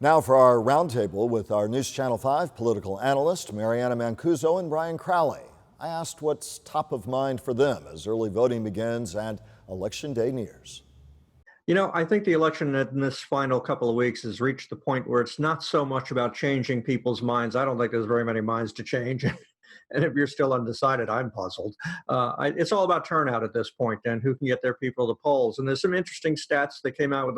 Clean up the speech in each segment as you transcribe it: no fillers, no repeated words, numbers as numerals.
Now for our roundtable with our News Channel 5 political analyst, Mary Anna Mancuso and Brian Crowley. I asked what's top of mind for them as early voting begins and Election Day nears. You know, I think the election in this final couple of weeks has reached the point where it's not so much about changing people's minds. I don't think there's very many minds to change. And if you're still undecided, I'm puzzled. It's all about turnout at this point and who can get their people to the polls. And there's some interesting stats that came out with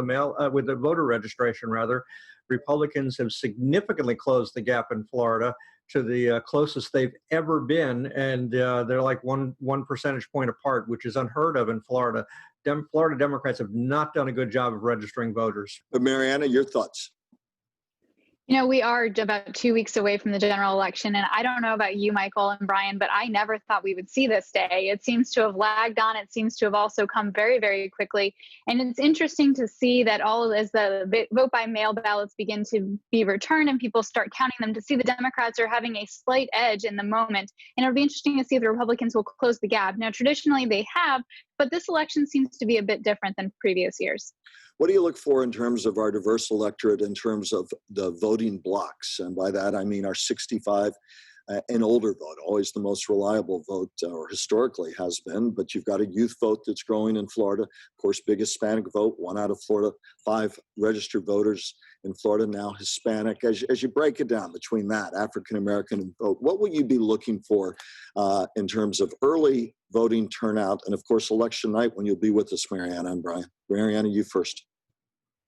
the voter registration, rather. Republicans have significantly closed the gap in Florida to the closest they've ever been, and they're like one percentage point apart, which is unheard of in Florida. Florida Democrats have not done a good job of registering voters. But Mariana, your thoughts? You know, we are about 2 weeks away from the general election, and I don't know about you, Michael and Brian, but I never thought we would see this day. It seems to have lagged on. It seems to have also come very, very quickly. And it's interesting to see that as the vote by mail ballots begin to be returned and people start counting them, to see the Democrats are having a slight edge in the moment. And it'll be interesting to see if the Republicans will close the gap. Now, traditionally they have, but this election seems to be a bit different than previous years. What do you look for in terms of our diverse electorate, in terms of the voting blocks? And by that, I mean our 65 and older vote, always the most reliable vote, or historically has been. But you've got a youth vote that's growing in Florida. Of course, big Hispanic vote, 1 out of Florida, 5 registered voters in Florida now Hispanic. As you break it down between that, African-American vote, what will you be looking for in terms of early voting turnout? And of course, election night, when you'll be with us, Mariana and Brian. Mariana, you first.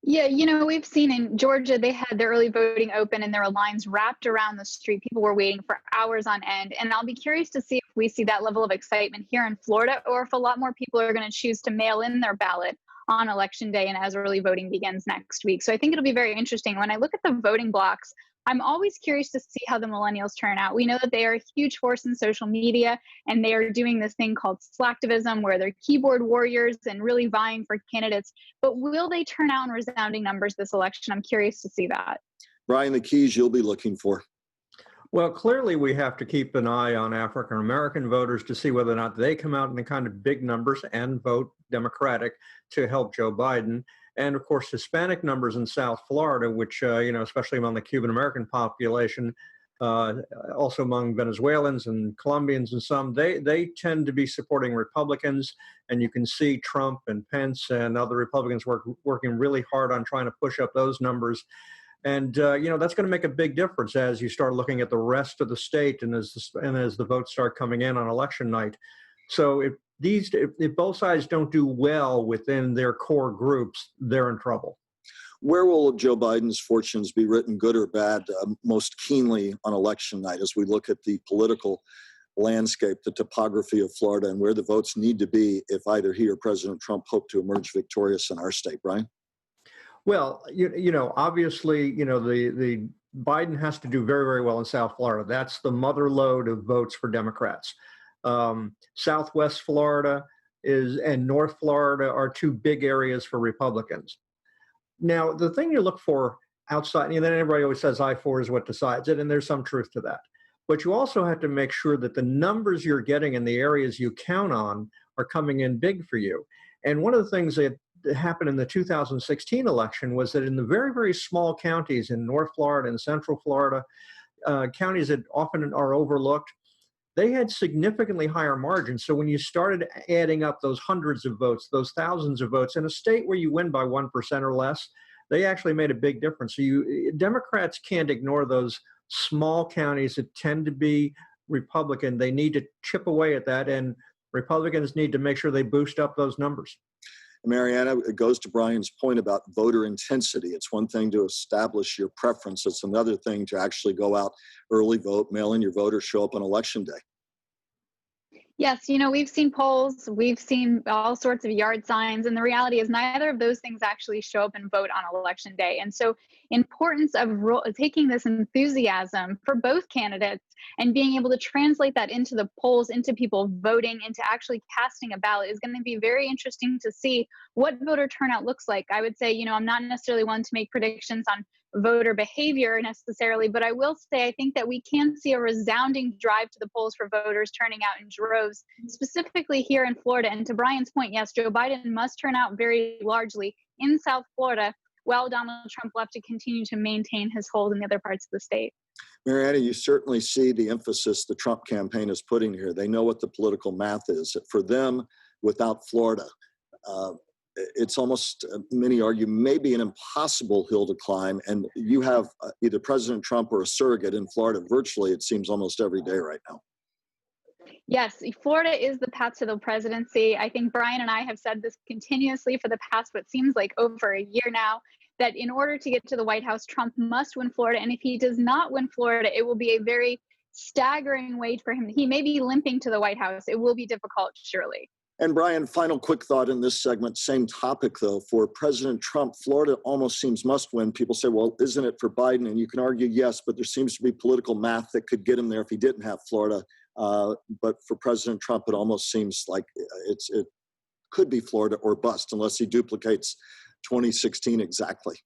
Yeah, you know, we've seen in Georgia, they had their early voting open and there were lines wrapped around the street. People were waiting for hours on end. And I'll be curious to see if we see that level of excitement here in Florida, or if a lot more people are going to choose to mail in their ballot on election day and as early voting begins next week. So I think it'll be very interesting. When I look at the voting blocks, I'm always curious to see how the millennials turn out. We know that they are a huge force in social media, and they are doing this thing called slacktivism, where they're keyboard warriors and really vying for candidates. But will they turn out in resounding numbers this election? I'm curious to see that. Brian, the keys you'll be looking for. Well, clearly we have to keep an eye on African American voters to see whether or not they come out in the kind of big numbers and vote Democratic to help Joe Biden. And of course, Hispanic numbers in South Florida, which, especially among the Cuban American population, also among Venezuelans and Colombians and some, they tend to be supporting Republicans. And you can see Trump and Pence and other Republicans working really hard on trying to push up those numbers. And, that's going to make a big difference as you start looking at the rest of the state and as the votes start coming in on election night. So if both sides don't do well within their core groups, they're in trouble. Where will Joe Biden's fortunes be written, good or bad, most keenly on election night, as we look at the political landscape, the topography of Florida, and where the votes need to be if either he or President Trump hope to emerge victorious in our state? Brian? Well, obviously, the Biden has to do very, very well in South Florida. That's the mother lode of votes for Democrats. Southwest Florida and North Florida are 2 big areas for Republicans. Now, the thing you look for outside, then everybody always says I-4 is what decides it, and there's some truth to that. But you also have to make sure that the numbers you're getting in the areas you count on are coming in big for you. And one of the things that happened in the 2016 election was that in the very, very small counties in North Florida and Central Florida, counties that often are overlooked, they had significantly higher margins. So when you started adding up those hundreds of votes, those thousands of votes in a state where you win by 1% or less, they actually made a big difference. So Democrats can't ignore those small counties that tend to be Republican. They need to chip away at that, and Republicans need to make sure they boost up those numbers. Mariana, it goes to Brian's point about voter intensity. It's one thing to establish your preference. It's another thing to actually go out, early vote, mail in your vote, or show up on election day. Yes, we've seen polls, we've seen all sorts of yard signs, and the reality is neither of those things actually show up and vote on election day. And so importance of taking this enthusiasm for both candidates and being able to translate that into the polls, into people voting, into actually casting a ballot is going to be very interesting to see what voter turnout looks like. I would say, I'm not necessarily one to make predictions on voter behavior necessarily, but I will say I think that we can see a resounding drive to the polls for voters turning out in droves, specifically here in Florida. And to Brian's point, yes, Joe Biden must turn out very largely in South Florida, while Donald Trump left to continue to maintain his hold in the other parts of the state. Mary Anna, you certainly see the emphasis the Trump campaign is putting here. They know what the political math is. For them, without Florida, it's almost, many argue, maybe an impossible hill to climb. And you have either President Trump or a surrogate in Florida virtually, it seems, almost every day right now. Yes, Florida is the path to the presidency. I think Brian and I have said this continuously for the past, what seems like over a year now, that in order to get to the White House, Trump must win Florida. And if he does not win Florida, it will be a very staggering wait for him. He may be limping to the White House. It will be difficult, surely. And Brian, final quick thought in this segment, same topic though. For President Trump, Florida almost seems must win. People say, well, isn't it for Biden? And you can argue yes, but there seems to be political math that could get him there if he didn't have Florida. But for President Trump, it almost seems like it could be Florida or bust unless he duplicates 2016 exactly.